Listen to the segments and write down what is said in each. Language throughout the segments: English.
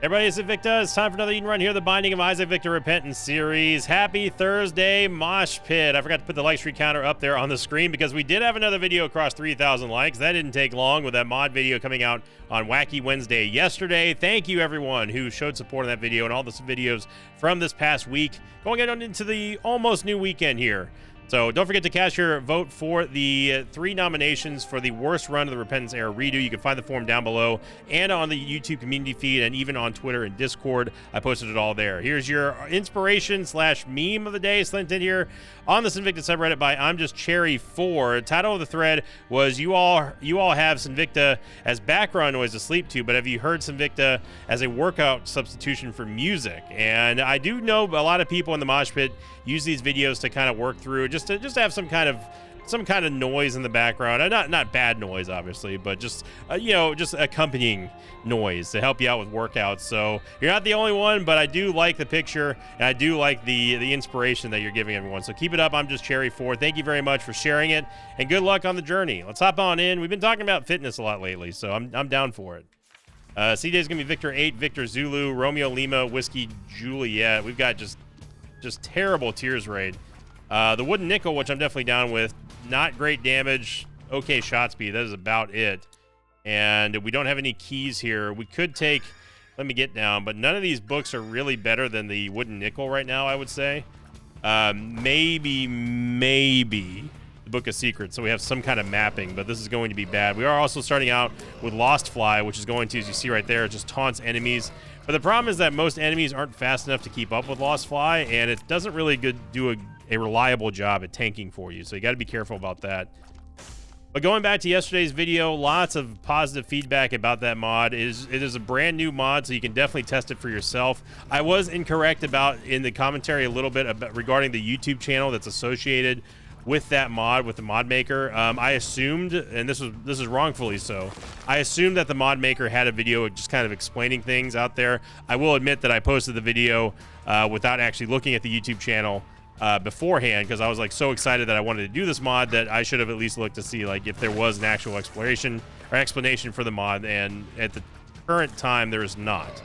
Everybody, it's Invicta. It's time for another Eden Run here, the Binding of Isaac Victor Repentance series. Happy Thursday, Mosh Pit. I forgot to put the like streak counter up there on the screen because we did have another video across 3,000 likes. That didn't take long with that mod video coming out on Wacky Wednesday yesterday. Thank you, everyone who showed support in that video and all the videos from this past week. Going on into the almost new weekend here. So don't forget to cast your vote for the 3 nominations for the worst run of the Repentance Era redo. You can find the form down below and on the YouTube community feed and even on Twitter and Discord. I posted it all there. Here's your inspiration / meme of the day, Slinton here on the Sinvicta subreddit by I'm Just Cherry 4. Title of the thread was you all have Sinvicta as background noise to sleep to, but have you heard Sinvicta as a workout substitution for music? And I do know a lot of people in the mosh pit use these videos to kind of work through just to have some kind of noise in the background, and not bad noise obviously, but just just accompanying noise to help you out with workouts. So you're not the only one, but I do like the picture and I do like the inspiration that you're giving everyone. So keep it up. I'm Just Cherry 4. Thank you very much for sharing it and good luck on the journey. Let's hop on in. We've been talking about fitness a lot lately, so I'm down for it. CJ is gonna be Victor 8, Victor Zulu, Romeo Lima, Whiskey Juliet. We've got just terrible tears rate. The wooden nickel, which I'm definitely down with, not great damage, okay shot speed. That is about it. And we don't have any keys here. We could take, let me get down, but none of these books are really better than the wooden nickel right now, I would say. Maybe the Book of Secrets, so we have some kind of mapping, but this is going to be bad. We are also starting out with Lost Fly, which is going to, as you see right there, it just taunts enemies. But the problem is that most enemies aren't fast enough to keep up with Lost Fly, and it doesn't really do a reliable job at tanking for you, so you got to be careful about that. But going back to yesterday's video, lots of positive feedback about that mod. It is a brand new mod, so you can definitely test it for yourself. I was incorrect in the commentary a little bit regarding the YouTube channel that's associated with that mod, with the mod maker. I assumed, and this is wrongfully so, I assumed that the mod maker had a video just kind of explaining things out there. I will admit that I posted the video without actually looking at the YouTube channel beforehand, because I was like so excited that I wanted to do this mod that I should have at least looked to see like if there was an actual explanation for the mod, and at the current time there is not.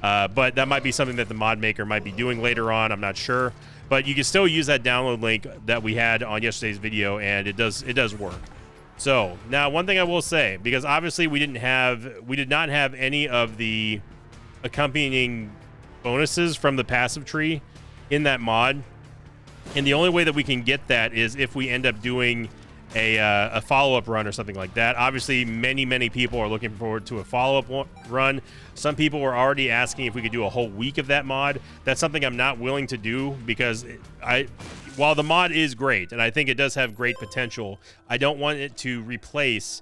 But that might be something that the mod maker might be doing later on. I'm not sure. But you can still use that download link that we had on yesterday's video, and it does work. So now, one thing I will say, because obviously we did not have any of the accompanying bonuses from the passive tree in that mod, and the only way that we can get that is if we end up doing a follow-up run or something like that. Obviously, many people are looking forward to a follow-up run. Some people were already asking if we could do a whole week of that mod. That's something I'm not willing to do, because while the mod is great and I think it does have great potential, I don't want it to replace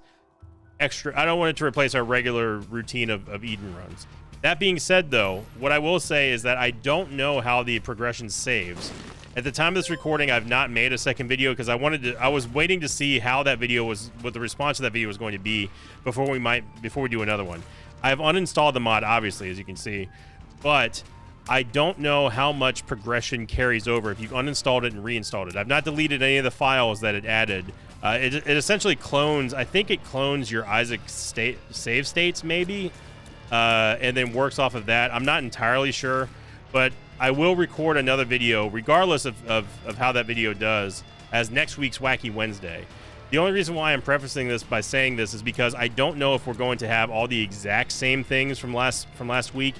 our regular routine of Eden runs. That being said, though, what I will say is that I don't know how the progression saves. At the time of this recording, I've not made a second video because I was waiting to see how that video was, what the response to that video was going to be before we do another one. I've uninstalled the mod, obviously, as you can see, but I don't know how much progression carries over if you've uninstalled it and reinstalled it. I've not deleted any of the files that it added. It essentially clones, I think it clones your Isaac save states maybe, and then works off of that. I'm not entirely sure, but I will record another video, regardless of how that video does, as next week's Wacky Wednesday. The only reason why I'm prefacing this by saying this is because I don't know if we're going to have all the exact same things from last week,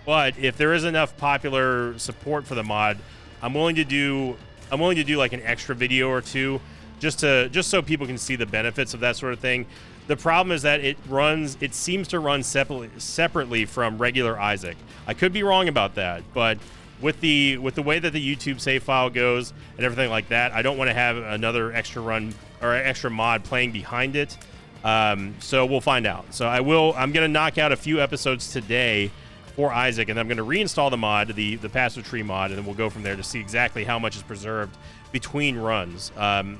but if there is enough popular support for the mod, I'm willing to do like an extra video or two, just so people can see the benefits of that sort of thing. The problem is that it seems to run separately from regular Isaac. I could be wrong about that, but with the way that the YouTube save file goes and everything like that, I don't want to have another extra run or extra mod playing behind it. So we'll find out. So I'm gonna knock out a few episodes today for Isaac, and I'm gonna reinstall the mod, the passive tree mod, and then we'll go from there to see exactly how much is preserved between runs, and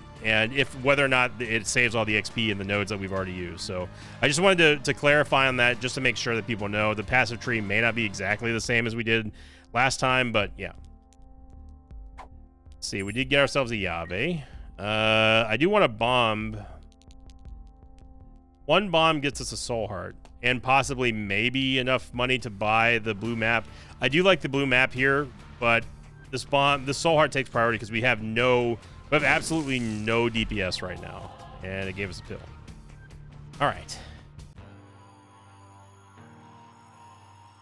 whether or not it saves all the XP in the nodes that we've already used. So I just wanted to clarify on that, just to make sure that people know the passive tree may not be exactly the same as we did last time, but yeah. Let's see, we did get ourselves a Yave. I do want a bomb. One bomb gets us a soul heart, and possibly maybe enough money to buy the blue map. I do like the blue map here, but this Soul Heart takes priority because we have absolutely no DPS right now, and it gave us a pill. All right.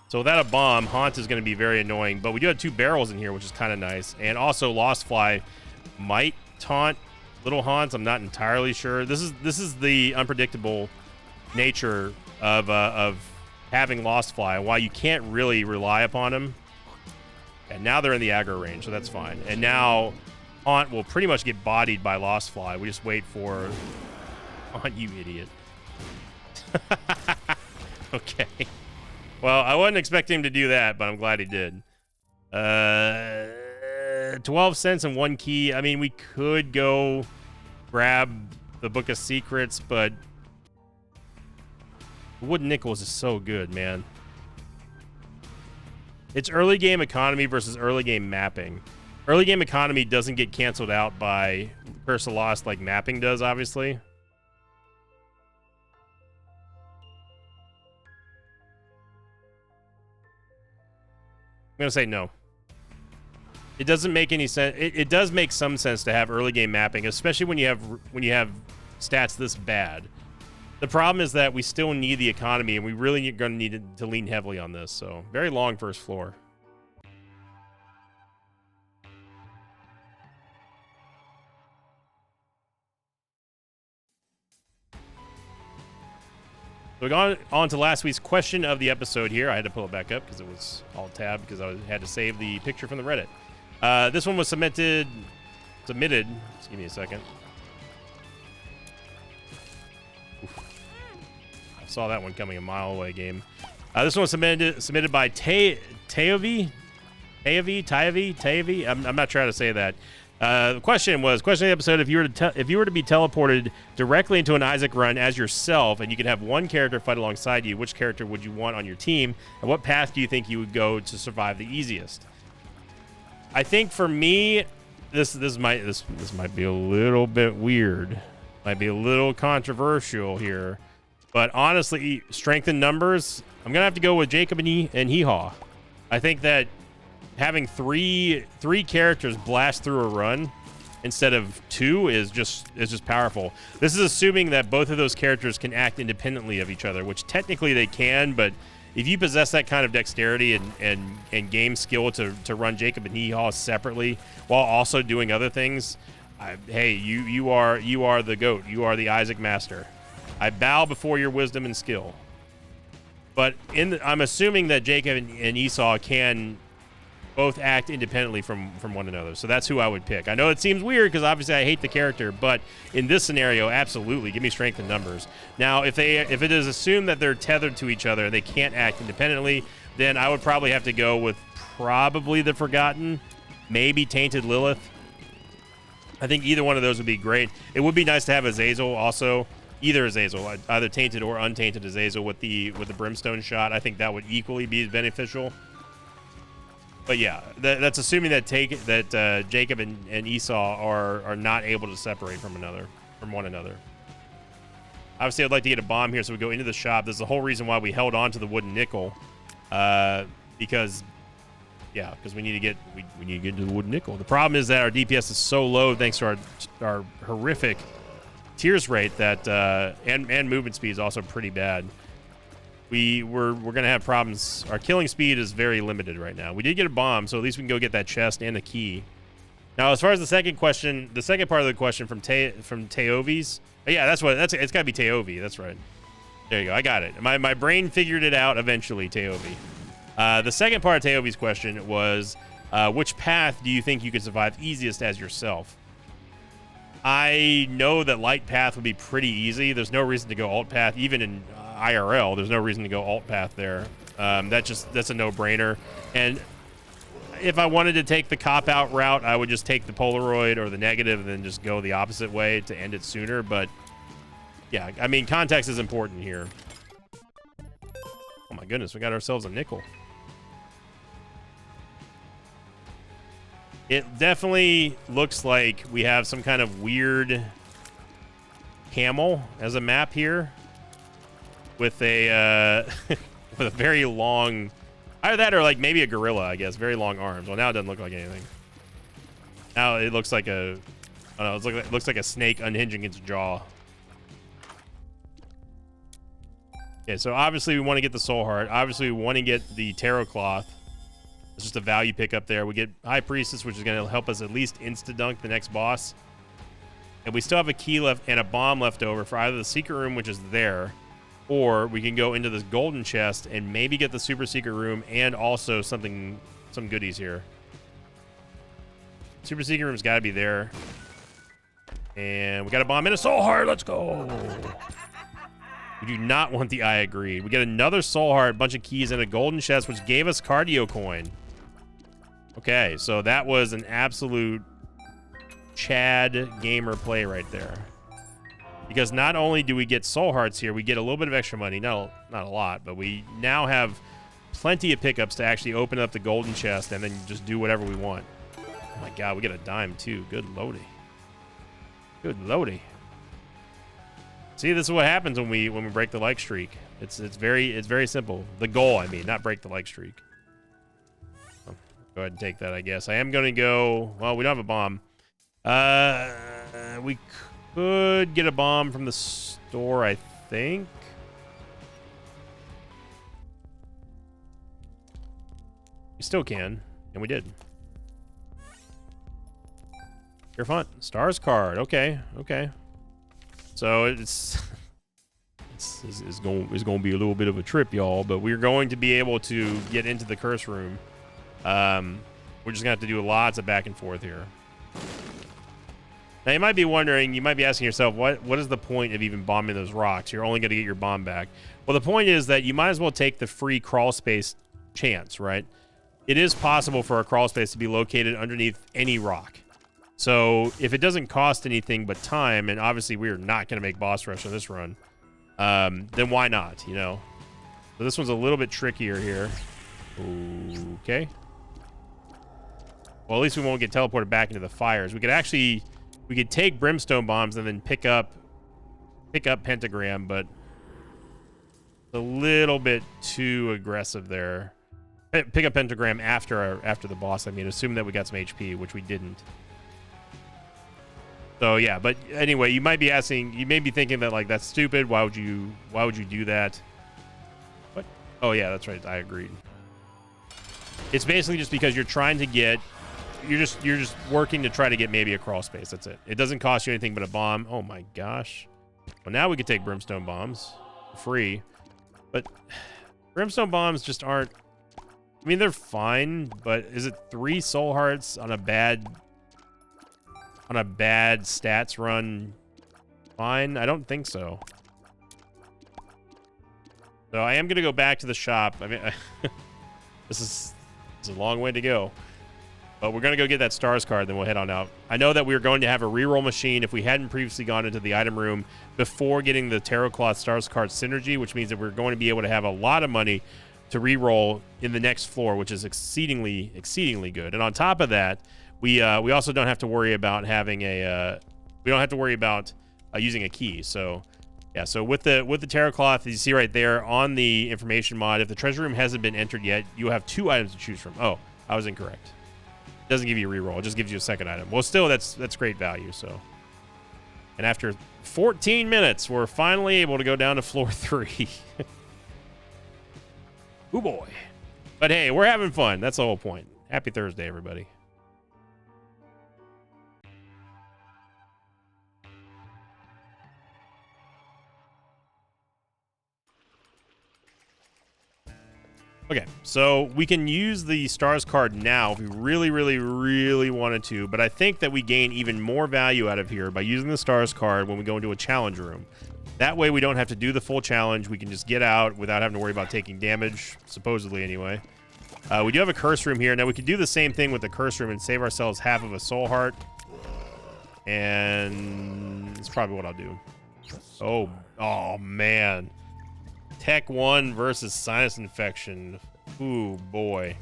So without a bomb, Haunt is going to be very annoying, but we do have 2 barrels in here, which is kind of nice. And also Lost Fly might taunt Little Haunts. I'm not entirely sure. This is the unpredictable nature of having Lost Fly, why you can't really rely upon him. And now they're in the aggro range, so that's fine. And now Haunt will pretty much get bodied by Lost Fly. We just wait for Haunt, you idiot. Okay. Well, I wasn't expecting him to do that, but I'm glad he did. 12 cents and 1 key. I mean, we could go grab the Book of Secrets, but Wooden Nickels is so good, man. It's early game economy versus early game mapping. Early game economy doesn't get canceled out by Curse of Lost like mapping does, obviously. I'm gonna say no. It doesn't make any sense. It does make some sense to have early game mapping, especially when you have stats this bad. The problem is that we still need the economy, and we really are going to need to lean heavily on this. So very long first floor. So we got on to last week's question of the episode here. I had to pull it back up because it was alt tab because I had to save the picture from the Reddit. This one was submitted. Just give me a second. Oof. I saw that one coming a mile away. Game. This one was submitted by Tayovi. I'm not sure how to say that. The question of the episode: if you were to be teleported directly into an Isaac run as yourself, and you could have one character fight alongside you, which character would you want on your team, and what path do you think you would go to survive the easiest? I think for me, this might be a little bit weird, might be a little controversial here, but honestly, strength in numbers, I'm gonna have to go with Jacob and Hee-Haw. I think that having three characters blast through a run instead of 2 is just powerful. This is assuming that both of those characters can act independently of each other, which technically they can, but if you possess that kind of dexterity and game skill to run Jacob and Hee-Haw separately while also doing other things, hey, you are the GOAT. You are the Isaac Master. I bow before your wisdom and skill. But I'm assuming that Jacob and Esau can both act independently from one another. So that's who I would pick. I know it seems weird because obviously I hate the character, but in this scenario, absolutely, give me strength in numbers. Now, if it is assumed that they're tethered to each other and they can't act independently, then I would probably have to go with probably the Forgotten, maybe Tainted Lilith. I think either one of those would be great. It would be nice to have Azazel also. Either Azazel, either Tainted or Untainted Azazel with the Brimstone shot. I think that would equally be beneficial. But yeah, that's assuming that Jacob and Esau are not able to separate from one another. Obviously, I'd like to get a bomb here, so we go into the shop. There's the whole reason why we held on to the Wooden Nickel, because we need to get into the Wooden Nickel. The problem is that our DPS is so low thanks to our horrific tears rate that and movement speed is also pretty bad. We're gonna have problems. Our killing speed is very limited right now. We did get a bomb, so at least we can go get that chest and a key. Now, as far as the second part of the question from Teovi's, yeah, it's gotta be Teovi. That's right. There you go. I got it. My brain figured it out eventually. Teovi. The second part of Teovi's question was, which path do you think you could survive easiest as yourself? I know that light path would be pretty easy. There's no reason to go alt path, even in IRL. There's no reason to go alt path there. That's a no-brainer. And if I wanted to take the cop-out route, I would just take the Polaroid or the negative and then just go the opposite way to end it sooner. But yeah, I mean, context is important here. Oh my goodness, we got ourselves a nickel. It definitely looks like we have some kind of weird camel as a map here, with a with a very long, either that or like maybe a gorilla, I guess. Very long arms. Well, now it doesn't look like anything. Now it looks like a, I don't know, it looks like a snake unhinging its jaw. Okay, so obviously we want to get the soul heart. Obviously we want to get the tarot cloth. It's just a value pick up there. We get High Priestess, which is going to help us at least insta-dunk the next boss. And we still have a key left and a bomb left over for either the secret room, which is there, or we can go into this golden chest and maybe get the super secret room and also some goodies here. Super secret room's got to be there. And we got a bomb and a soul heart. Let's go. We do not want the I agree. We get another soul heart, bunch of keys, and a golden chest, which gave us cardio coin. Okay, so that was an absolute Chad gamer play right there. Because not only do we get soul hearts here, we get a little bit of extra money. No, not a lot, but we now have plenty of pickups to actually open up the golden chest and then just do whatever we want. Oh my god, we get a dime too. Good loady. Good loady. See, this is what happens when we break the like streak. It's very simple. The goal, I mean, not break the like streak. Oh, go ahead and take that, I guess. I am going to go. Well, we don't have a bomb. We could get a bomb from the store, I think. We still can, and we did. Your font. Stars card. Okay. So it's going to be a little bit of a trip, y'all, but we're going to be able to get into the curse room. We're just going to have to do lots of back and forth here. Now, you might be wondering, you might be asking yourself, what is the point of even bombing those rocks? You're only going to get your bomb back. Well, the point is that you might as well take the free crawl space chance, right? It is possible for a crawl space to be located underneath any rock. So if it doesn't cost anything but time, and obviously we are not going to make boss rush on this run, then why not, you know? So this one's a little bit trickier here. Okay. Well, at least we won't get teleported back into the fires. We could take brimstone bombs and then pick up pentagram, but a little bit too aggressive there. Pick up pentagram after the boss. I mean, assume that we got some HP, which we didn't. So yeah, but anyway, you might be asking, you may be thinking that like that's stupid. Why would you do that? What? Oh yeah, that's right. I agreed. It's basically just because you're trying to get, you're just working to try to get maybe a crawl space. That's it. It doesn't cost you anything but a bomb. Oh my gosh. Well, now we can take brimstone bombs for free, but brimstone bombs just aren't. I mean, they're fine, but is it 3 soul hearts on a bad stats run fine? I don't think so. So I am going to go back to the shop. I mean, this is a long way to go. But we're going to go get that stars card, then we'll head on out. I know that we were going to have a reroll machine if we hadn't previously gone into the item room before getting the Tarot Cloth stars card synergy, which means that we're going to be able to have a lot of money to reroll in the next floor, which is exceedingly good. And on top of that, we also don't have to worry about having a using a key. So yeah, so with the Tarot Cloth, you see right there on the information mod, if the treasure room hasn't been entered yet, you have 2 items to choose from. Oh, I was incorrect. It doesn't give you a reroll. It just gives you a second item. Well, still, that's great value. So, and after 14 minutes, we're finally able to go down to floor 3. Ooh boy. But hey, we're having fun. That's the whole point. Happy Thursday, everybody. Okay, so we can use the stars card now if we really wanted to, but I think that we gain even more value out of here by using the stars card when we go into a challenge room. That way we don't have to do the full challenge. We can just get out without having to worry about taking damage, supposedly anyway. We do have a curse room here. Now we could do the same thing with the curse room and save ourselves half of a soul heart. And it's probably what I'll do. Oh man. Tech 1 versus sinus infection. Ooh, boy.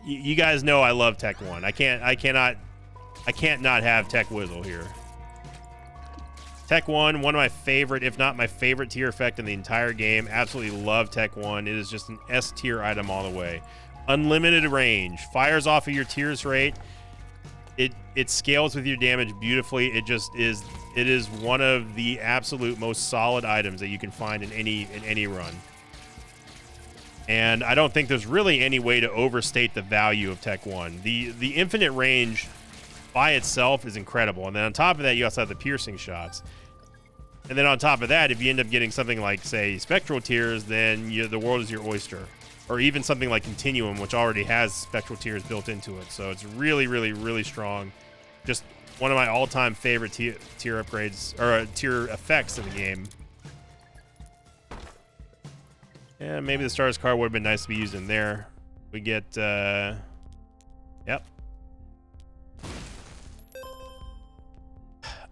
You guys know I love Tech 1. I cannot I can't not have Tech Whizzle here. Tech 1, one of my favorite, if not my favorite tier effect in the entire game. Absolutely love Tech 1. It is just an S tier item all the way. Unlimited range. Fires off of your tears rate. It scales with your damage beautifully. It is one of the absolute most solid items that you can find in any run. And I don't think there's really any way to overstate the value of Tech 1. The infinite range by itself is incredible. And then on top of that, you also have the piercing shots. And then on top of that, if you end up getting something like, say, Spectral Tears, then the world is your oyster. Or even something like Continuum, which already has Spectral Tears built into it. So it's really, really, really strong. Just one of my all-time favorite tier upgrades, or tier effects in the game. Yeah, maybe the Stars card would have been nice to be used in there. We get, yep.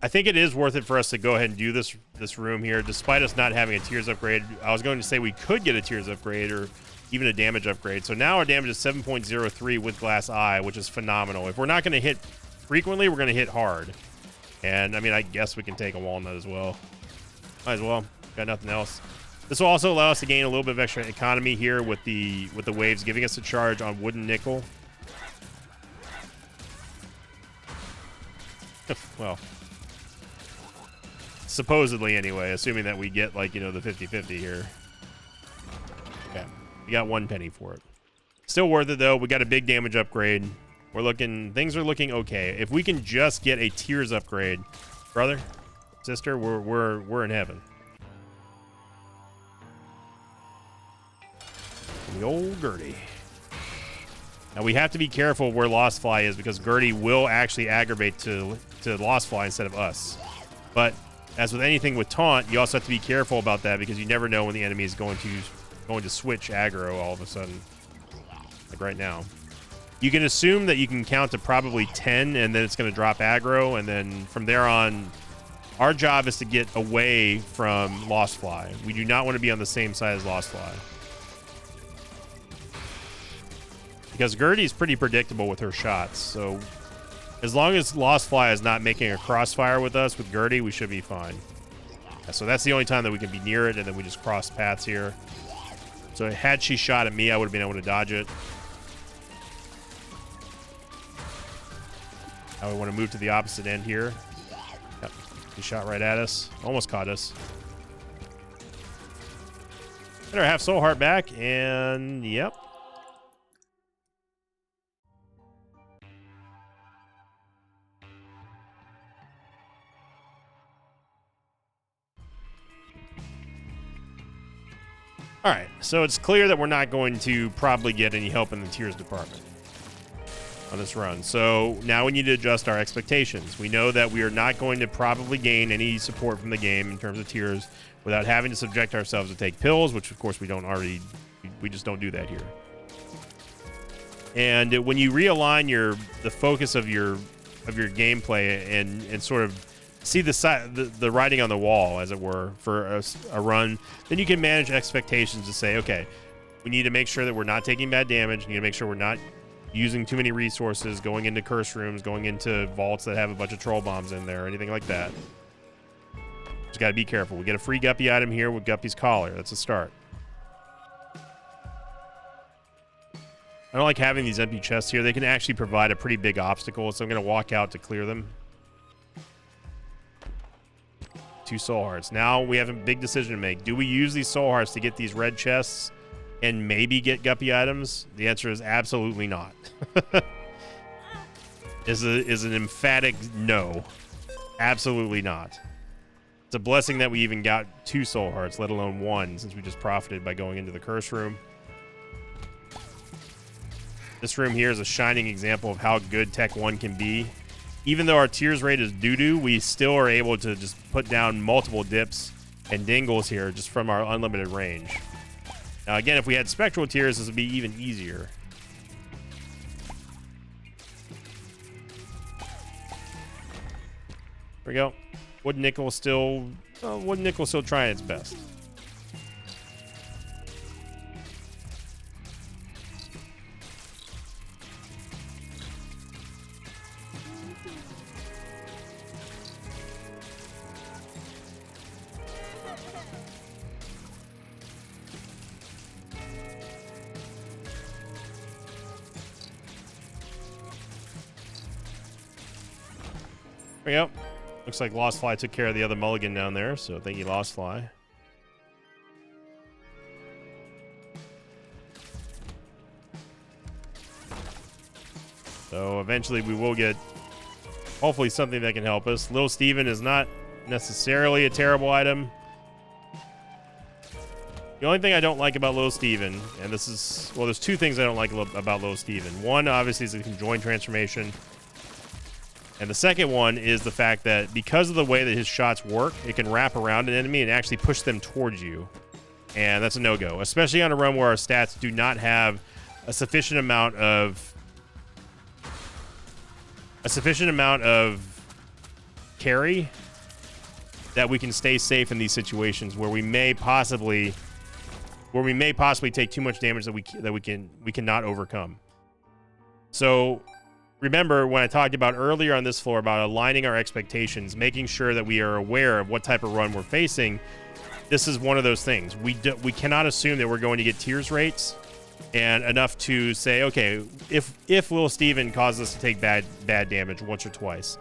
I think it is worth it for us to go ahead and do this room here, despite us not having a Tears upgrade. I was going to say we could get a Tears upgrade or even a damage upgrade. So now our damage is 7.03 with Glass Eye, which is phenomenal. If we're not going to hit frequently, we're going to hit hard. And, I mean, I guess we can take a Walnut as well. Might as well. Got nothing else. This will also allow us to gain a little bit of extra economy here with the waves, giving us a charge on Wooden Nickel. Well, supposedly anyway, assuming that we get, like, you know, the 50-50 here. Okay, we got 1 penny for it. Still worth it though. We got a big damage upgrade. Things are looking okay. If we can just get a Tears upgrade, brother, sister, we're in heaven. The old Gertie. Now we have to be careful where Lost Fly is, because Gertie will actually aggravate to Lost Fly instead of us. But as with anything with taunt, you also have to be careful about that, because you never know when the enemy is going to switch aggro all of a sudden. Like right now. You can assume that you can count to probably 10 and then it's going to drop aggro, and then from there on, our job is to get away from Lost Fly. We do not want to be on the same side as Lost Fly. Because Gertie is pretty predictable with her shots, so as long as Lost Fly is not making a crossfire with us with Gertie, we should be fine. Yeah, so that's the only time that we can be near it, and then we just cross paths here. So had she shot at me, I would have been able to dodge it. Now we want to move to the opposite end here. Yep, he shot right at us. Almost caught us. Get our half soul heart back, and yep. All right, so it's clear that we're not going to probably get any help in the Tears department on this run. So now we need to adjust our expectations. We know that we are not going to probably gain any support from the game in terms of Tears without having to subject ourselves to take pills, which of course we just don't do that here. And when you realign the focus of your gameplay and sort of see the writing on the wall, as it were, for a run, then you can manage expectations to say, okay, we need to make sure that we're not taking bad damage. We need to make sure we're not using too many resources, going into curse rooms, going into vaults that have a bunch of troll bombs in there, or anything like that. Just got to be careful. We get a free Guppy item here with Guppy's Collar. That's a start. I don't like having these empty chests here. They can actually provide a pretty big obstacle, so I'm going to walk out to clear them. 2 soul hearts. Now we have a big decision to make. Do we use these soul hearts to get these red chests and maybe get Guppy items? The answer is absolutely not. is an emphatic no. Absolutely not. It's a blessing that we even got 2 soul hearts, let alone 1, since we just profited by going into the curse room. This room here is a shining example of how good Tech 1 can be. Even though our Tears rate is doo-doo, we still are able to just put down multiple dips and dingles here just from our unlimited range. Now, again, if we had Spectral Tears, this would be even easier. There we go. Wooden Nickel still trying its best. There we go. Looks like Lost Fly took care of the other mulligan down there, so thank you, Lost Fly. So eventually we will get, hopefully, something that can help us. Little Steven is not necessarily a terrible item. The only thing I don't like about Little Steven, and this is, well, there's two things I don't like about Little Steven. One, obviously, is the conjoined transformation. And the second one is the fact that because of the way that his shots work, it can wrap around an enemy and actually push them towards you. And that's a no-go, especially on a run where our stats do not have a sufficient amount of carry that we can stay safe in these situations where we may possibly take too much damage that we cannot overcome. So remember when I talked about earlier on this floor about aligning our expectations, making sure that we are aware of what type of run we're facing. This is one of those things. We cannot assume that we're going to get tears rates and enough to say, okay, if Little Steven causes us to take bad damage once or twice,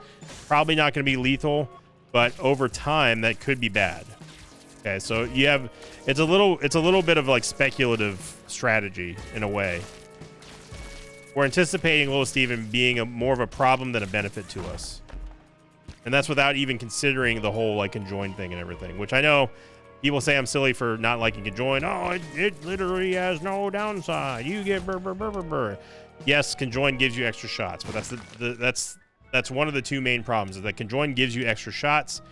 probably not going to be lethal, but over time that could be bad. Okay, so you have it's a little bit of like speculative strategy in a way. We're anticipating Little Steven being more of a problem than a benefit to us. And that's without even considering the whole like conjoined thing and everything, which I know people say I'm silly for not liking conjoined. Oh, it literally has no downside. You get burr, burr, burr, burr, burr. Yes, conjoined gives you extra shots, but that's one of the two main problems, is that conjoined gives you extra shots,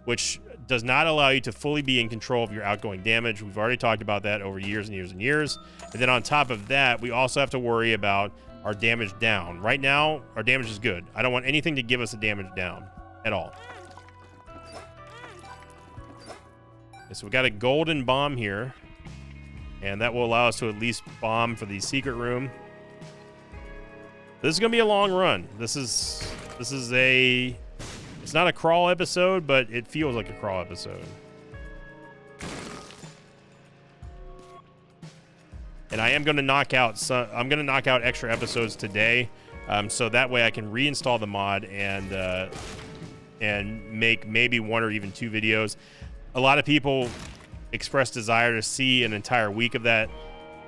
which does not allow you to fully be in control of your outgoing damage. We've already talked about that over years and years and years. And then on top of that, we also have to worry about our damage down. Right now, our damage is good. I don't want anything to give us a damage down at all. Okay, so we got a golden bomb here, and that will allow us to at least bomb for the secret room. This is gonna be a long run. This is it's not a crawl episode, but it feels like a crawl episode. And I am going to knock out I'm going to knock out extra episodes today, so that way I can reinstall the mod and make maybe one or even two videos. A lot of people express desire to see an entire week of that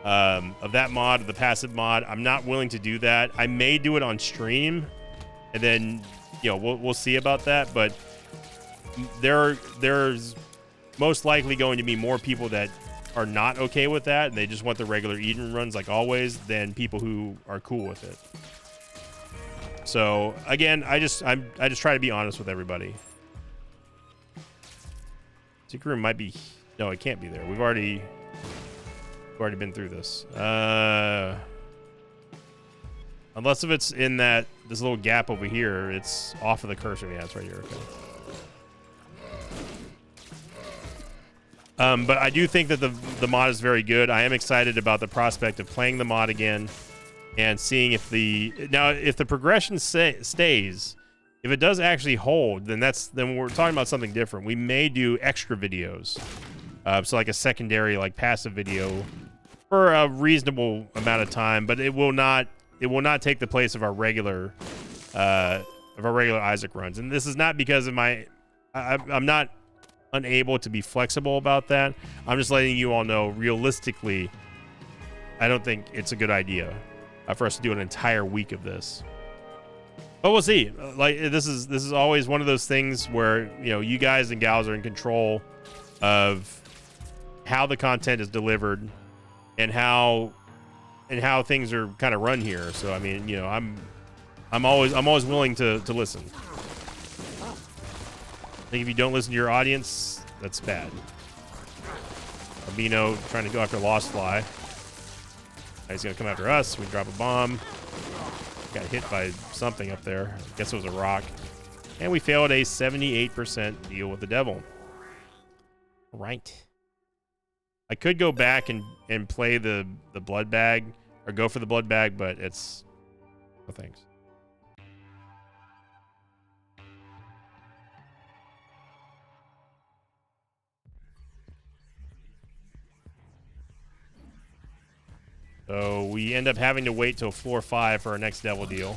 mod, of the passive mod. I'm not willing to do that. I may do it on stream, and then we'll see about that. But there's most likely going to be more people that are not okay with that, and they just want the regular Eden runs like always, than people who are cool with it. So again, I just try to be honest with everybody. Secret room might be, no, it can't be there. We've already been through this. Unless if it's in this little gap over here, it's off of the cursor. Yeah, it's right here. Okay. But I do think that the mod is very good. I am excited about the prospect of playing the mod again and seeing if the progression stays, if it does actually hold, then we're talking about something different. We may do extra videos, so like a secondary, like passive video for a reasonable amount of time, but it will not take the place of our regular Isaac runs. And this is not because of I'm not unable to be flexible about that. I'm just letting you all know, realistically, I don't think it's a good idea for us to do an entire week of this. But we'll see. Like, this is always one of those things where you guys and gals are in control of how the content is delivered and how things are kind of run here. So I mean, I'm always willing to listen. I think if you don't listen to your audience, that's bad. Albino trying to go after Lost Fly. He's gonna come after us. We drop a bomb. Got hit by something up there. I guess it was a rock. And we failed a 78% deal with the devil. All right. I could go back and play the blood bag, or go for the blood bag, but it's no thanks. So we end up having to wait till floor 5 for our next devil deal,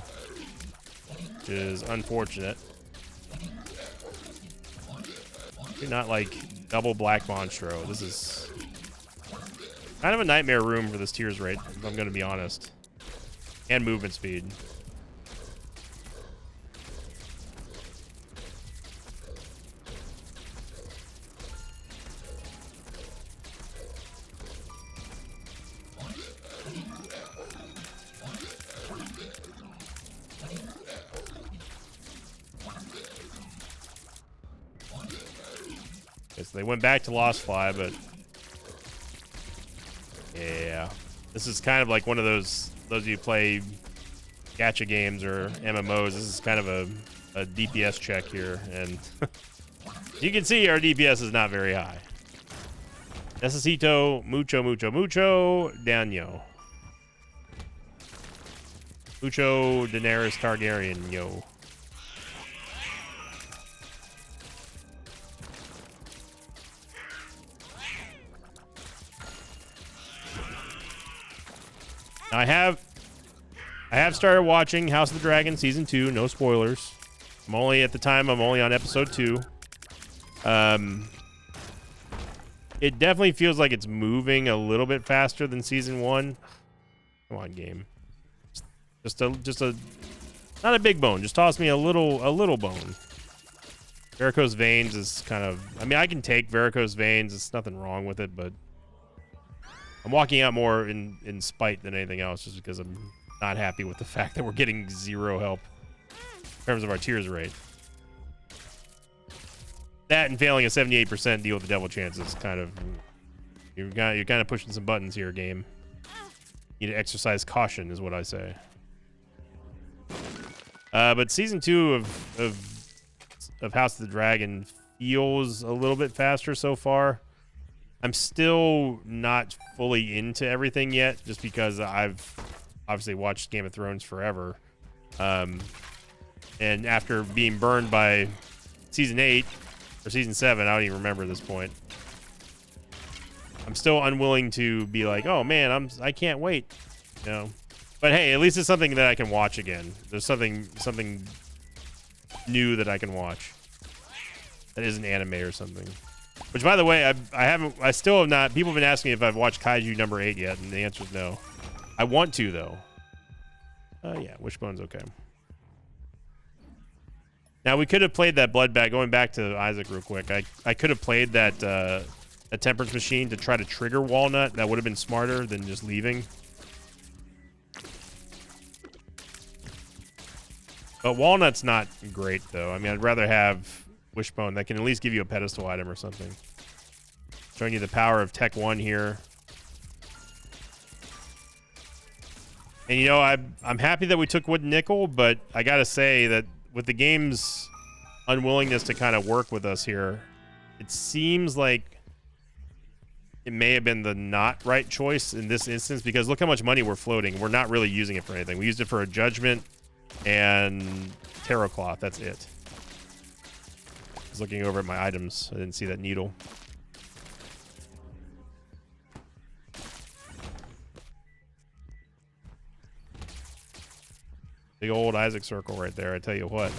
which is unfortunate. Not like double black Monstro. This is kind of a nightmare room for this tears rate, if I'm going to be honest. And movement speed. So they went back to Lost Fly, but yeah, this is kind of like one of those of you play gacha games or MMOs. This is kind of a DPS check here, and you can see our DPS is not very high. Necesito mucho daño. Mucho Daenerys Targaryen, yo. I have started watching House of the Dragon season 2. No spoilers. I'm only on episode 2. It definitely feels like it's moving a little bit faster than season 1. Come on, game. Just a not a big bone. Just toss me a little bone. Varicose veins is kind of, I mean, I can take varicose veins. There's nothing wrong with it, but I'm walking out more in spite than anything else, just because I'm not happy with the fact that we're getting 0 help in terms of our tears rate. That and failing a 78% deal with the devil chances, kind of, you're kind of pushing some buttons here, game. You need to exercise caution, is what I say. But season 2 of House of the Dragon feels a little bit faster so far. I'm still not fully into everything yet, just because I've obviously watched Game of Thrones forever. And after being burned by season 8 or season 7, I don't even remember at this point. I'm still unwilling to be like, oh man, I can't wait, you know. But hey, at least it's something that I can watch again. There's something new that I can watch that isn't anime or something. Which, by the way, I still have not. People have been asking me if I've watched Kaiju number 8 yet, and the answer is no. I want to, though. Yeah, Wishbone's okay. Now, we could have played that blood bag. Going back to Isaac real quick, I could have played that a temperance machine to try to trigger Walnut. That would have been smarter than just leaving. But Walnut's not great, though. I mean, I'd rather have Wishbone that can at least give you a pedestal item or something. Showing you the power of Tech 1 here. And, you know, I'm happy that we took Wood and Nickel, but I gotta say that with the game's unwillingness to kind of work with us here, it seems like it may have been the not right choice in this instance, because look how much money we're floating. We're not really using it for anything. We used it for a Judgment and Tarot Cloth. That's it. I was looking over at my items. I didn't see that needle. Big old Isaac circle right there, I tell you what.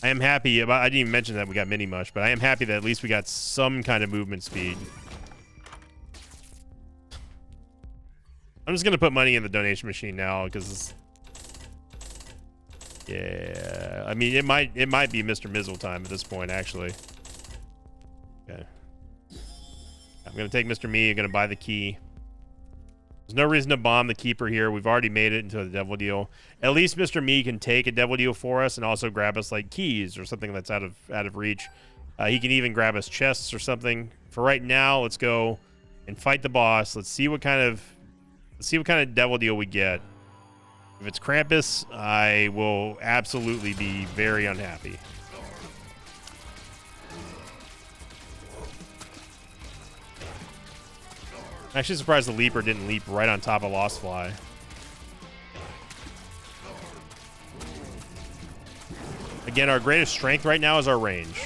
I am happy about, I didn't even mention that we got Mini Mush, but I am happy that at least we got some kind of movement speed. I'm just gonna put money in the donation machine now, because yeah, I mean, it might be Mr. Mizzle time at this point, actually. Okay, I'm gonna take Mr. Me. I'm gonna buy the key. There's no reason to bomb the keeper here. We've already made it into a devil deal. At least Mr. Me can take a devil deal for us and also grab us like keys or something that's out of reach. He can even grab us chests or something. For right now, let's go and fight the boss. Let's see what kind of devil deal we get. If it's Krampus, I will absolutely be very unhappy. I'm actually surprised the Leaper didn't leap right on top of Lost Fly. Again, our greatest strength right now is our range.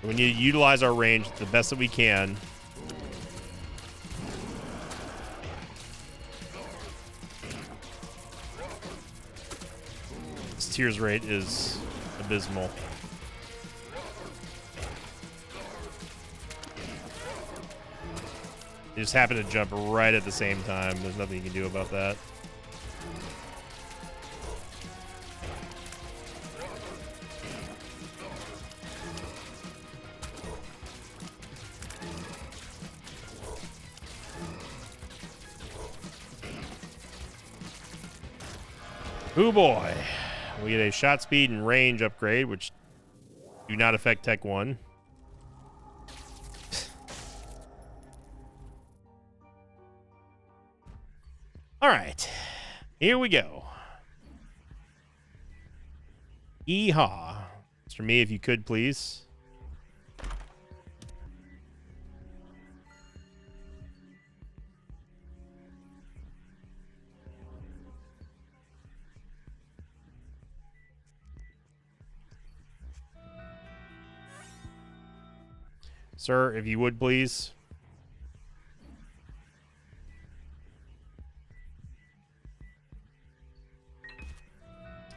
We need to utilize our range the best that we can. This tears rate is abysmal. They just happen to jump right at the same time. There's nothing you can do about that. Oh boy. We get a shot speed and range upgrade, which do not affect Tech 1. All right, here we go. Yeehaw. Mr. Me, if you could, please. Sir, if you would, please.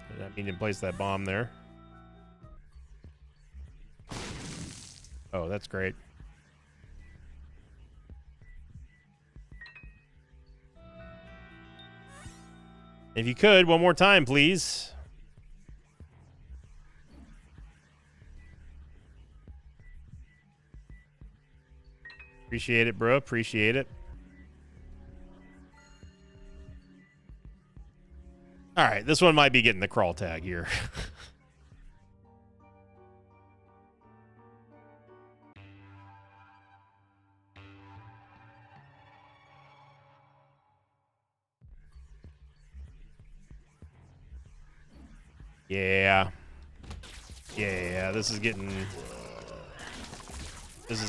I didn't mean to place that bomb there. Oh, that's great. If you could, one more time, please. Appreciate it, bro. Appreciate it. All right, this one might be getting the crawl tag here. Yeah. Yeah, this is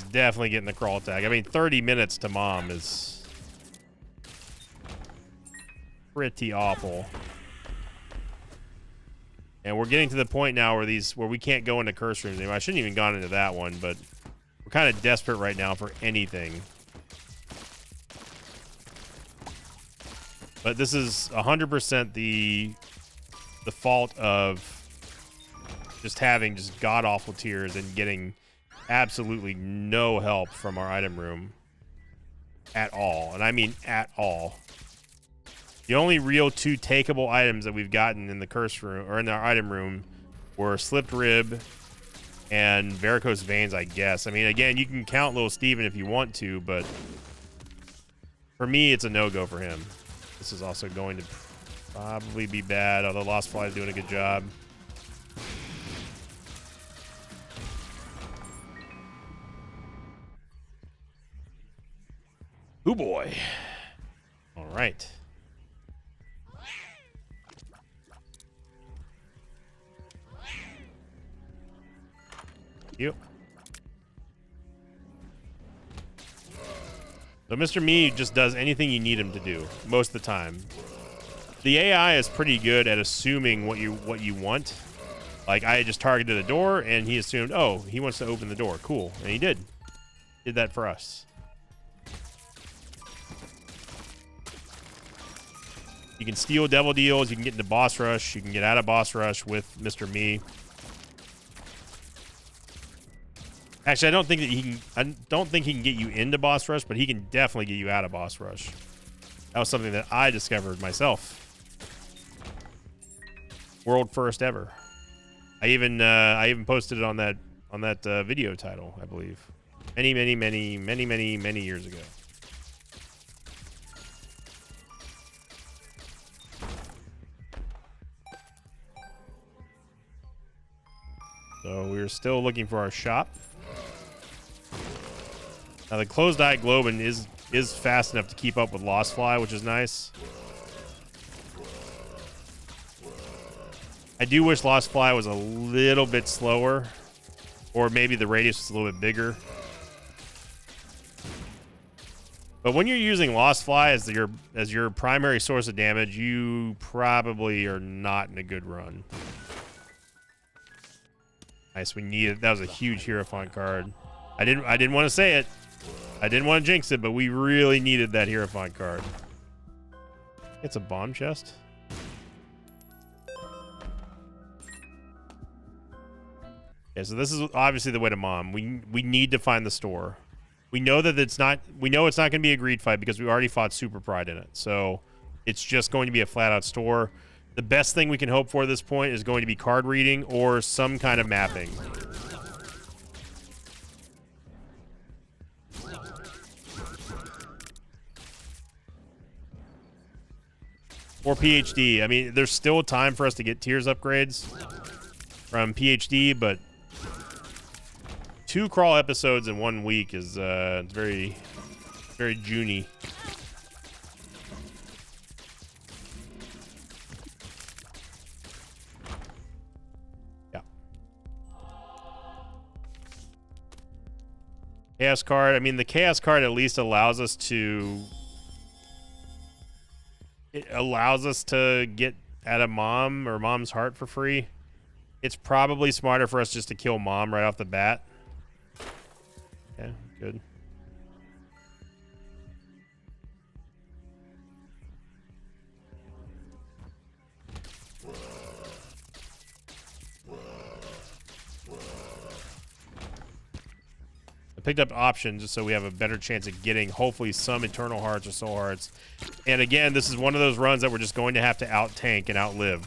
definitely getting the crawl tag. I mean, 30 minutes to mom is pretty awful. And we're getting to the point now where we can't go into curse rooms anymore. I shouldn't even gone into that one, but we're kind of desperate right now for anything. But this is 100% the fault of just having just god-awful tiers and getting absolutely no help from our item room at all. And I mean at all. The only real 2 takeable items that we've gotten in the curse room or in our item room were slipped rib and varicose veins, I guess. I mean, again, you can count little Steven if you want to, but for me, it's a no-go for him. This is also going to probably be bad, although Lost Fly is doing a good job. Oh boy. All right. Yep. So Mr. Me just does anything you need him to do most of the time. The AI is pretty good at assuming what you want. Like, I just targeted a door and he assumed, oh, he wants to open the door. Cool. And he did. Did that for us. You can steal devil deals, you can get into boss rush, you can get out of boss rush with Mr. Me. Actually, I don't think he can get you into boss rush, but he can definitely get you out of boss rush. That was something that I discovered myself. World first ever. I even posted it on that video title, I believe. Many years ago. So we're still looking for our shop. Now the closed-eye Globin is fast enough to keep up with Lost Fly, which is nice. I do wish Lost Fly was a little bit slower, or maybe the radius was a little bit bigger. But when you're using Lost Fly as your primary source of damage, you probably are not in a good run. Nice. We needed. That was a huge Hierophant card. I didn't want to say it. I didn't want to jinx it, but we really needed that Hierophant card. It's a bomb chest. Yeah, so this is obviously the way to Mom. We need to find the store. We know that it's not. We know it's not going to be a greed fight because we already fought Super Pride in it. So it's just going to be a flat-out store. The best thing we can hope for at this point is going to be card reading or some kind of mapping. Or PhD. I mean, there's still time for us to get tiers upgrades from PhD, but 2 crawl episodes in 1 week is very, very June-y. Yeah. Chaos card. I mean, the Chaos card at least allows us to... It allows us to get at a Mom or Mom's heart for free. It's probably smarter for us just to kill Mom right off the bat. Yeah, good. I picked up options just so we have a better chance of getting hopefully some Eternal Hearts or Soul Hearts. And again, this is one of those runs that we're just going to have to out-tank and outlive.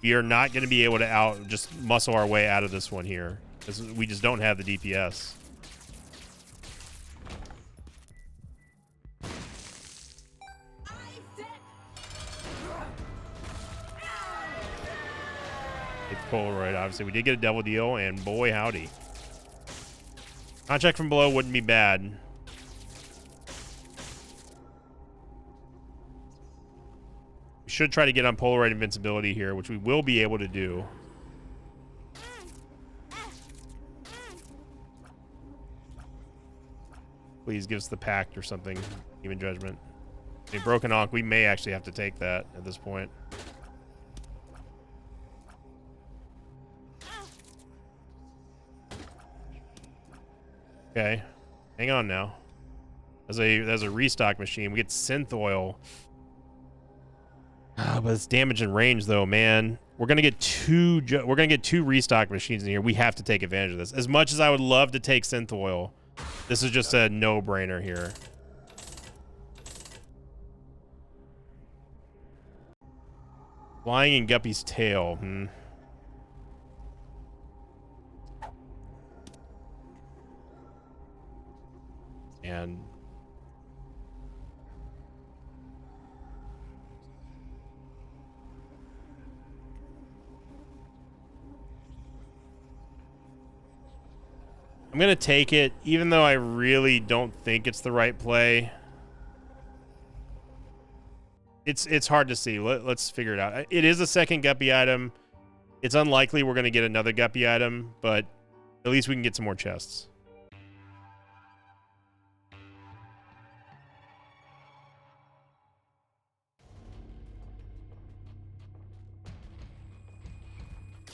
We are not going to be able to just muscle our way out of this one here. We just don't have the DPS. It's Polaroid, obviously. We did get a double deal, and boy, howdy. Contract from below wouldn't be bad. We should try to get on Polaroid invincibility here, which we will be able to do. Please give us the pact or something. Even Judgment. I mean, Broken Ankh, we may actually have to take that at this point. Okay, hang on now. There's a restock machine. We get synth oil. But it's damage and range though, man. We're gonna get two restock machines in here. We have to take advantage of this. As much as I would love to take synth oil, this is just a no-brainer here. Flying in Guppy's tail. And I'm gonna take it, even though I really don't think it's the right play. It's hard to see. Let's figure it out. It is a second Guppy item. It's unlikely we're gonna get another Guppy item, but at least we can get some more chests.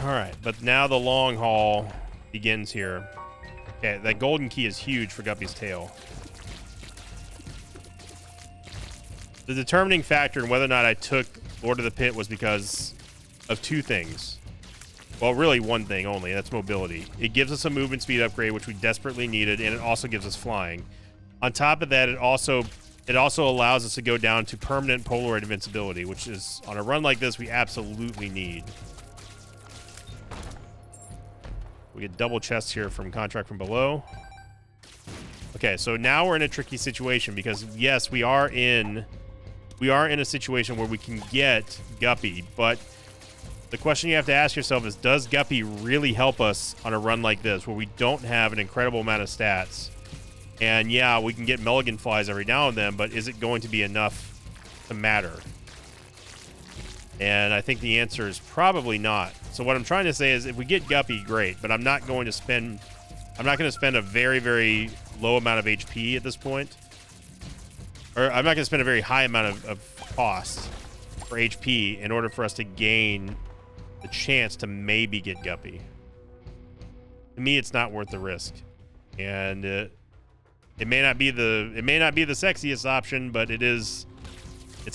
All right, but now the long haul begins here. Okay, that golden key is huge for Guppy's tail. The determining factor in whether or not I took Lord of the Pit was because of 2 things. Well, really one thing only, that's mobility. It gives us a movement speed upgrade, which we desperately needed, and it also gives us flying. On top of that, it also allows us to go down to permanent Polaroid invincibility, which is, on a run like this, we absolutely need. We get double chests here from Contract from Below. Okay, so now we're in a tricky situation because, yes, we are in a situation where we can get Guppy, but the question you have to ask yourself is, does Guppy really help us on a run like this where we don't have an incredible amount of stats? And yeah, we can get Mulligan flies every now and then, but is it going to be enough to matter? And I think the answer is probably not. So what I'm trying to say is, if we get Guppy, great, but I'm not going to spend a very, very low amount of HP at this point. Or I'm not going to spend a very high amount of cost for HP in order for us to gain the chance to maybe get Guppy. To me, it's not worth the risk. And it may not be the sexiest option, but it's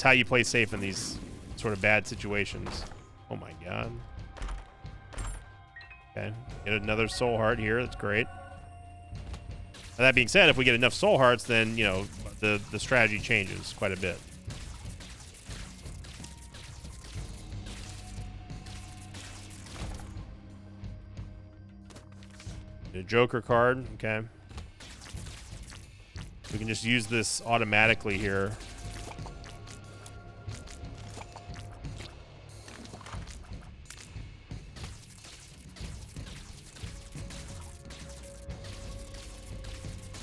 how you play safe in these sort of bad situations. Oh my god. Okay, get another soul heart here. That's great. Now, that being said, if we get enough soul hearts, then, you know, the strategy changes quite a bit. A Joker card, okay. We can just use this automatically here.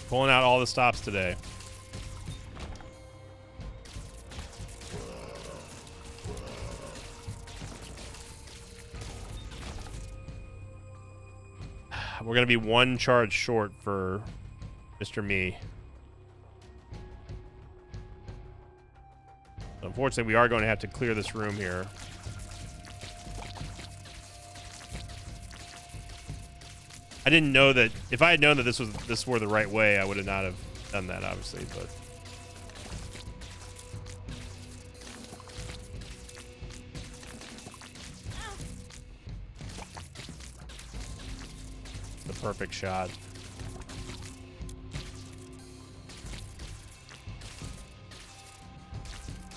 Pulling out all the stops today. We're going to be one charge short for Mr. Me. Unfortunately, we are going to have to clear this room here. I didn't know that. If I had known that this were the right way, I would have not have done that, obviously, but the perfect shot.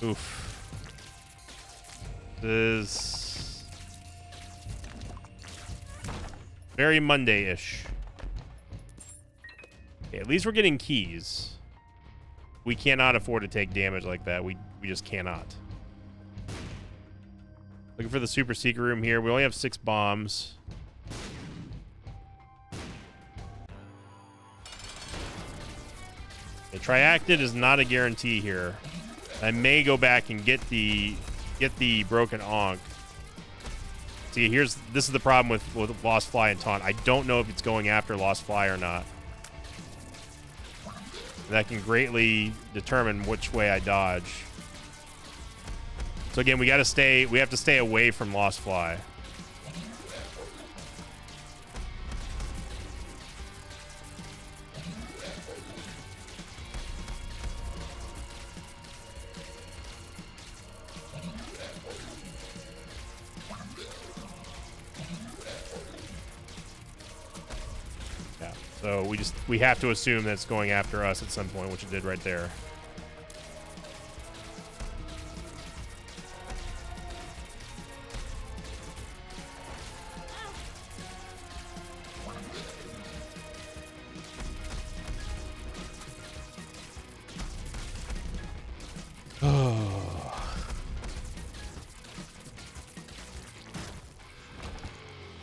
Oof. This is very Monday-ish. Okay, at least we're getting keys. We cannot afford to take damage like that. We just cannot. Looking for the super secret room here. We only have 6 bombs. The Triacted is not a guarantee here. I may go back and get the broken Ankh. See, this is the problem with Lost Fly and Taunt. I don't know if it's going after Lost Fly or not. That can greatly determine which way I dodge. So again, we have to stay away from Lost Fly. So we have to assume that it's going after us at some point, which it did right there.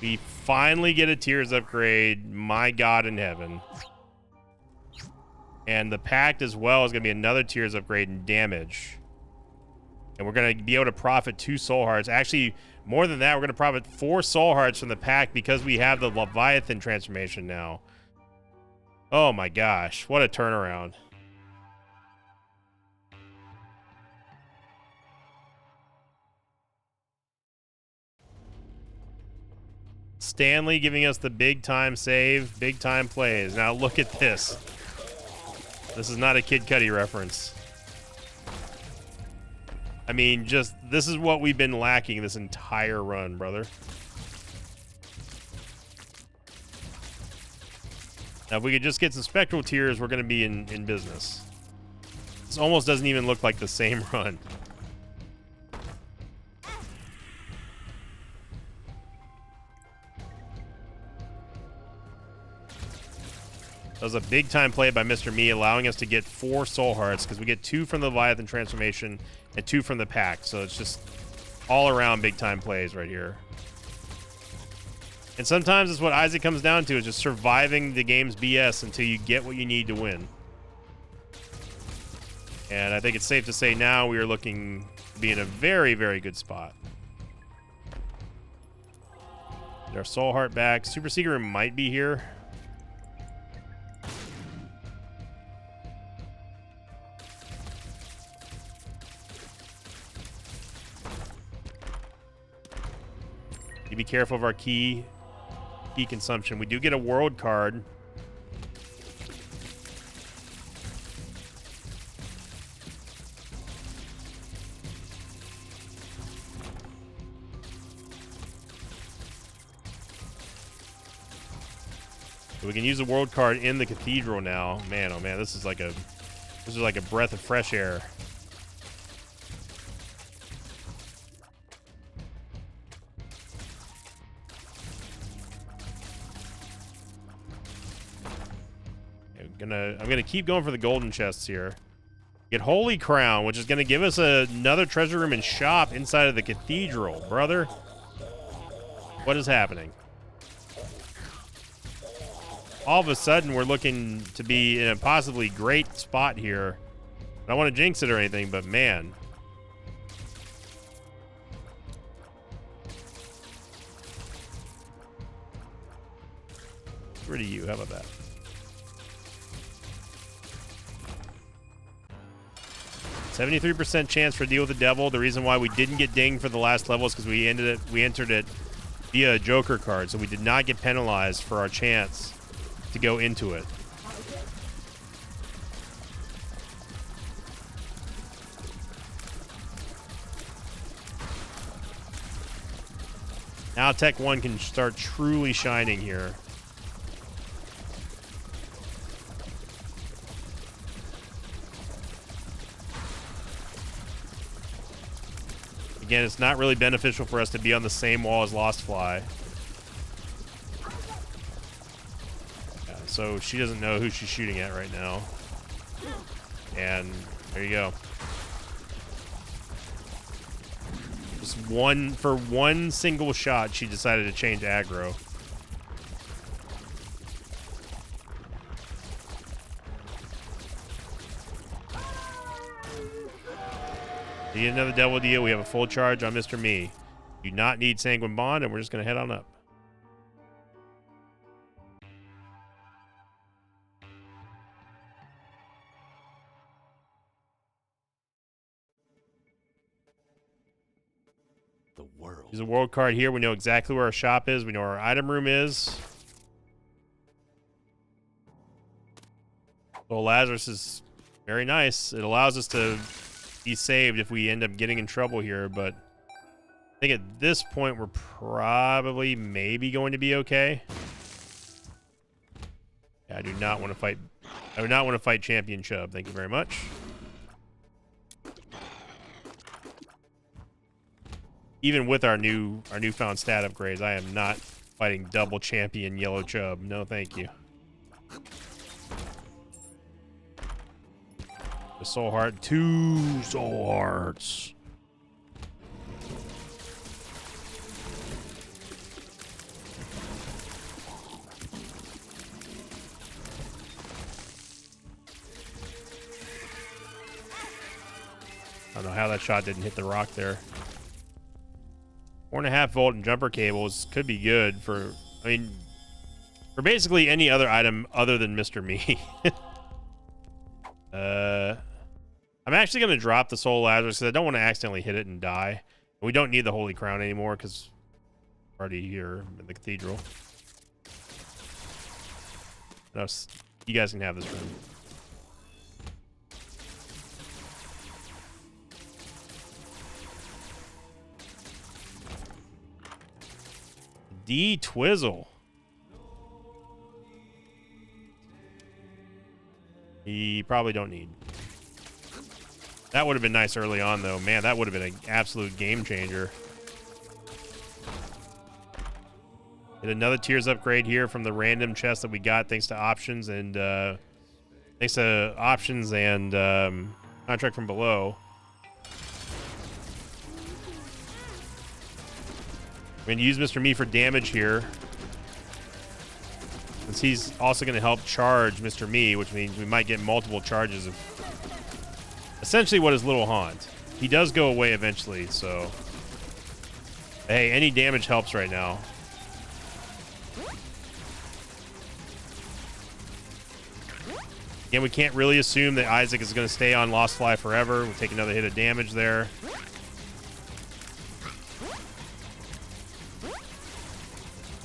We finally get a Tears upgrade. My God in heaven. And the Pact as well is going to be another Tears upgrade in damage. And we're going to be able to profit 2 soul hearts. Actually, more than that, we're going to profit 4 soul hearts from the Pact because we have the Leviathan transformation now. Oh my gosh, what a turnaround. Stanley giving us the big time save, big time plays. Now look at this. This is not a Kid Cudi reference. I mean, this is what we've been lacking this entire run, brother. Now, if we could just get some Spectral Tears, we're going to be in business. This almost doesn't even look like the same run. That was a big time play by Mr. Me, allowing us to get 4 soul hearts because we get 2 from the Leviathan transformation and 2 from the Pact. So it's just all around big time plays right here. And sometimes it's what Isaac comes down to, is just surviving the game's BS until you get what you need to win. And I think it's safe to say now we are looking to be in a very, very good spot. Get our soul heart back. Super Secret Room might be here. Be careful of our key. key consumption. We do get a world card. So we can use the world card in the cathedral now. Man, oh man, this is like a breath of fresh air. I'm gonna keep going for the golden chests here. Get Holy Crown, which is gonna give us another treasure room and shop inside of the cathedral, brother. What is happening? All of a sudden, we're looking to be in a possibly great spot here. I don't want to jinx it or anything, but man. Get rid of you. How about that? 73% chance for Deal with the Devil. The reason why we didn't get dinged for the last level is because we entered it via a Joker card, so we did not get penalized for our chance to go into it. Now Tech 1 can start truly shining here. Again, it's not really beneficial for us to be on the same wall as Lost Fly. Yeah, so she doesn't know who she's shooting at right now. And there you go. Just for one single shot, she decided to change aggro. To get another devil deal, we have a full charge on Mr. Me. Do not need Sanguine Bond, and we're just going to head on up. The world. Use a world card here. We know exactly where our shop is. We know where our item room is. Well, Lazarus is very nice. It allows us to be saved if we end up getting in trouble here, but I think at this point we're probably maybe going to be okay. Yeah, I do not want to fight. I would not want to fight Champion Chub. Thank you very much. Even with our newfound stat upgrades, I am not fighting double champion Yellow Chub. No, thank you. The soul heart, 2 soul hearts. I don't know how that shot didn't hit the rock there. 4.5 volt and jumper cables could be good for, I mean, for basically any other item other than Mr. Me. I'm actually going to drop the Soul Lazarus because I don't want to accidentally hit it and die. We don't need the Holy Crown anymore because we're already here in the cathedral. No, you guys can have this room. D Twizzle. He probably don't need. That would have been nice early on, though. Man, that would have been an absolute game changer. Get another tiers upgrade here from the random chest that we got thanks to options and contract from below. We're going to use Mr. Me for damage here. Since he's also going to help charge Mr. Me, which means we might get multiple charges of essentially what is Little Haunt. He does go away eventually, so hey, any damage helps right now. Again, we can't really assume that Isaac is going to stay on Lost Fly forever. We'll take another hit of damage there.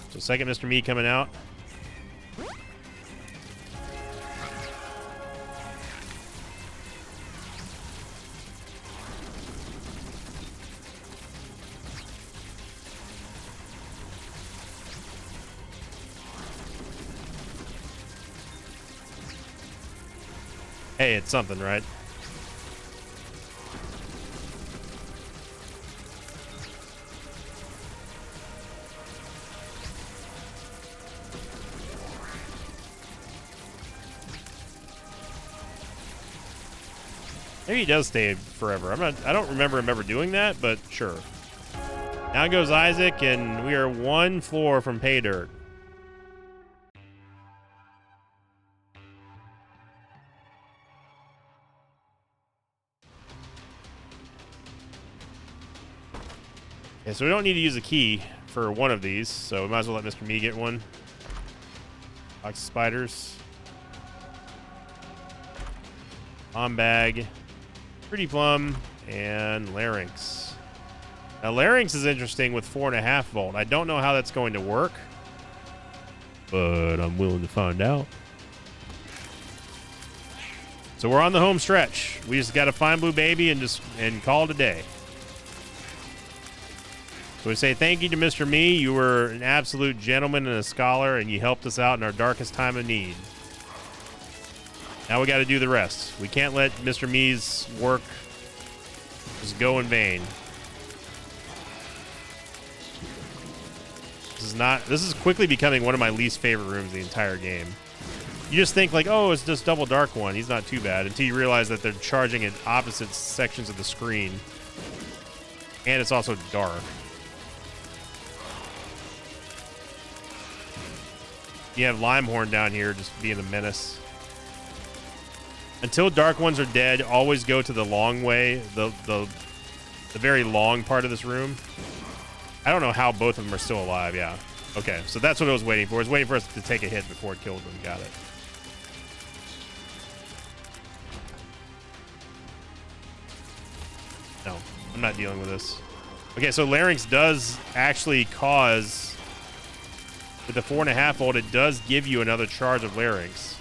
So second Mr. Me coming out. Hey, it's something, right? Maybe he does stay forever. I don't remember him ever doing that, but sure. Now goes Isaac, and we are one floor from pay dirt. Yeah, so we don't need to use a key for one of these, so we might as well let Mr. Me get one. Box of spiders. Bomb bag. Pretty Plum, and Larynx. Now, Larynx is interesting with 4.5 volt. I don't know how that's going to work, but I'm willing to find out. So we're on the home stretch. We just got to find Blue Baby and call it a day. So we say thank you to Mr. Me. You were an absolute gentleman and a scholar, and you helped us out in our darkest time of need. Now we got to do the rest. We can't let Mr. Me's work just go in vain. This is quickly becoming one of my least favorite rooms in the entire game. You just think like, oh, it's just double dark one. He's not too bad until you realize that they're charging at opposite sections of the screen. And it's also dark. You have Limehorn down here just being a menace. Until dark ones are dead, always go to the long way, the very long part of this room. I don't know how both of them are still alive, yeah. Okay, so that's what I was waiting for. I was waiting for us to take a hit before it killed them. Got it. No, I'm not dealing with this. Okay, so Larynx does actually cause, with the 4.5 volt, it does give you another charge of Larynx.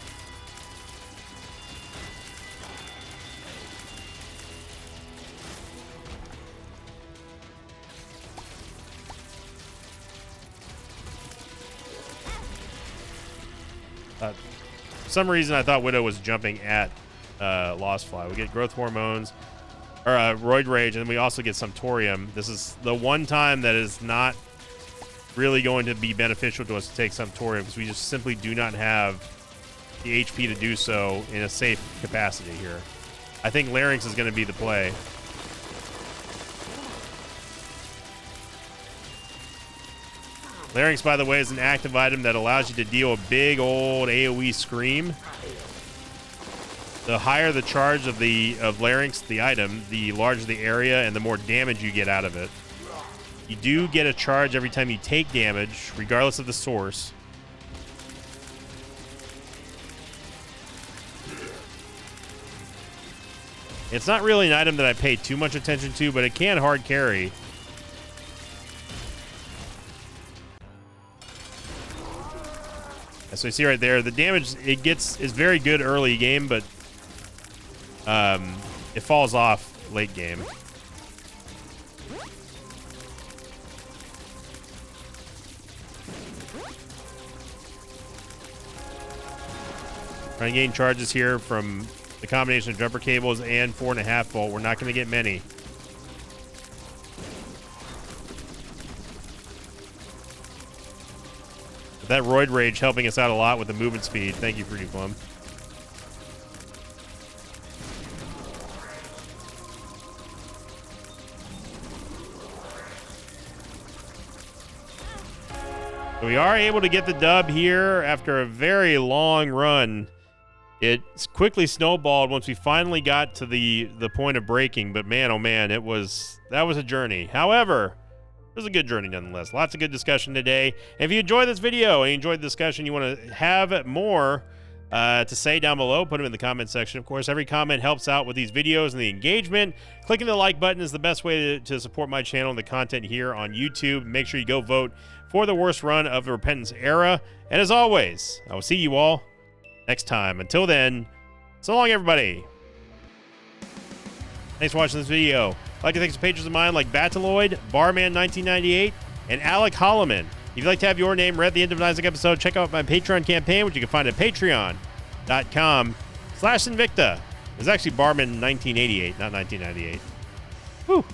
For some reason, I thought Widow was jumping at Lost Fly. We get growth hormones, or Roid Rage, and we also get some Thorium. This is the one time that is not really going to be beneficial to us to take some Thorium, because we just simply do not have the HP to do so in a safe capacity here. I think Larynx is going to be the play. Larynx, by the way, is an active item that allows you to deal a big old AoE scream. The higher the charge of Larynx, the item, the larger the area and the more damage you get out of it. You do get a charge every time you take damage, regardless of the source. It's not really an item that I pay too much attention to, but it can hard carry. So you see right there, the damage it gets is very good early game, but it falls off late game. Trying to gain charges here from the combination of jumper cables and 4.5 volt. We're not going to get many. That Roid Rage helping us out a lot with the movement speed. Thank you, Fruity Plum. So we are able to get the dub here after a very long run. It quickly snowballed once we finally got to the point of breaking, but man, oh man, that was a journey. However, it was a good journey nonetheless. Lots of good discussion today. If you enjoyed this video and you enjoyed the discussion, you want to have more to say down below, put them in the comment section. Of course, every comment helps out with these videos and the engagement. Clicking the like button is the best way to support my channel and the content here on YouTube. Make sure you go vote for the worst run of the Repentance era. And as always, I will see you all next time. Until then, so long, everybody. Thanks for watching this video. I'd like to thank some patrons of mine like Bataloid, Barman1998, and Alec Holloman. If you'd like to have your name read at the end of an Isaac episode, check out my Patreon campaign, which you can find at patreon.com/Invicta. It's actually Barman1988, not 1998. Whew.